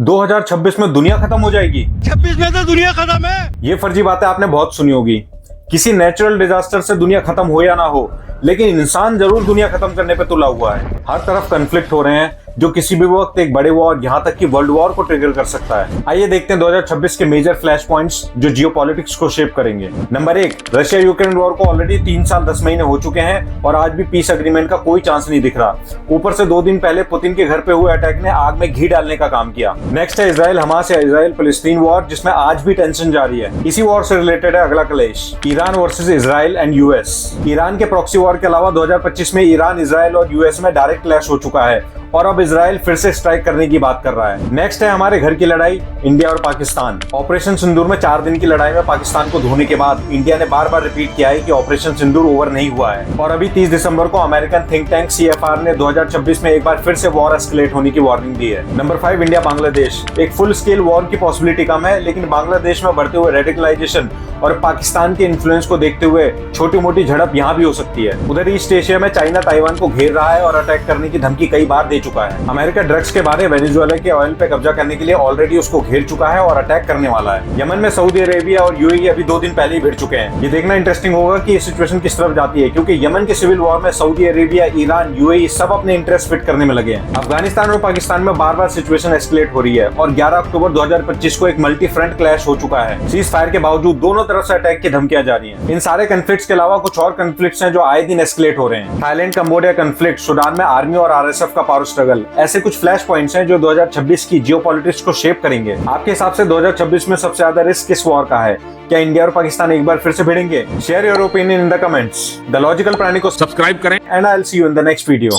2026 में दुनिया खत्म हो जाएगी। 26 में तो दुनिया खत्म है। ये फर्जी बातें आपने बहुत सुनी होगी। किसी नेचुरल डिजास्टर से दुनिया खत्म हो या ना हो, लेकिन इंसान जरूर दुनिया खत्म करने पे तुला हुआ है। हर तरफ कन्फ्लिक्ट हो रहे हैं जो किसी भी वक्त एक बड़े वॉर, यहाँ तक कि वर्ल्ड वॉर को ट्रिगर कर सकता है। आइए देखते हैं 2026 के मेजर फ्लैश पॉइंट्स जो जियोपॉलिटिक्स को शेप करेंगे। नंबर 1, रशिया यूक्रेन वॉर को ऑलरेडी 3 साल 10 महीने हो चुके हैं और आज भी पीस एग्रीमेंट का कोई चांस नहीं दिख रहा। ऊपर से 2 दिन पहले पुतिन के घर पे हुए अटैक ने आग में घी डालने का काम किया। नेक्स्ट है इजराइल हमास या इजराइल फलस्तीन वॉर, जिसमें आज भी टेंशन जारी है। इसी वॉर से रिलेटेड है अगला clash, Iran versus Israel and US. Iran के प्रॉक्सी वॉर के अलावा 2025 में ईरान, इजराइल और यूएस में डायरेक्ट क्लैश हो चुका है और अब इजराइल फिर से स्ट्राइक करने की बात कर रहा है। नेक्स्ट है हमारे घर की लड़ाई, इंडिया और पाकिस्तान। ऑपरेशन सिंदूर में 4 दिन की लड़ाई में पाकिस्तान को धोने के बाद इंडिया ने बार बार रिपीट किया है कि ऑपरेशन सिंदूर ओवर नहीं हुआ है। और अभी 30 दिसंबर को अमेरिकन थिंक टैंक CFR ने 2026 में एक बार फिर से वॉर एस्केलेट होने की वार्निंग दी है। Number 5, India Bangladesh. एक फुल स्केल वॉर की पॉसिबिलिटी कम है, लेकिन बांग्लादेश में बढ़ते हुए रेडिकलाइजेशन और पाकिस्तान के इन्फ्लुएंस को देखते हुए छोटी मोटी झड़प यहाँ भी हो सकती है। उधर ईस्ट एशिया में चाइना ताइवान को घेर रहा है और अटैक करने की धमकी कई बार दे चुका है। अमेरिका ड्रग्स के बारे वेनेजुएला के ऑयल पे कब्जा करने के लिए ऑलरेडी उसको घेर चुका है और अटैक करने वाला है। यमन में सऊदी अरेबिया और यूएई अभी 2 दिन पहले ही भिड़ चुके हैं। ये देखना इंटरेस्टिंग होगा कि ये सिचुएशन किस तरफ जाती है, क्योंकि यमन के सिविल वॉर में सऊदी अरेबिया, ईरान, यूएई सब अपने इंटरेस्ट फिट करने में लगे हैं। अफगानिस्तान और पाकिस्तान में बार बार सिचुएशन एस्केलेट हो रही है और 11 अक्टूबर 2025 को एक मल्टी फ्रंट क्लैश हो चुका है। सीज फायर के बावजूद दोनों तरफ से अटैक की धमकियां जा रही हैं। इन सारे कन्फ्लिक्ट्स के अलावा कुछ और कन्फ्लिक्ट्स हैं जो आए दिन एस्केलेट हो रहे हैं। थाईलैंड कंबोडिया कन्फ्लिक्ट, सूडान में आर्मी और आरएसएफ का पावर स्ट्रगल, ऐसे कुछ फ्लैश पॉइंट्स हैं जो 2026 की जियोपॉलिटिक्स को शेप करेंगे। आपके हिसाब से 2026 में सबसे ज्यादा रिस्क किस वॉर का है? क्या इंडिया और पाकिस्तान एक बार फिर से भिड़ेंगे? Share your opinion in the comments. The logical Prani को सब्सक्राइब करें and I will see you in the next video.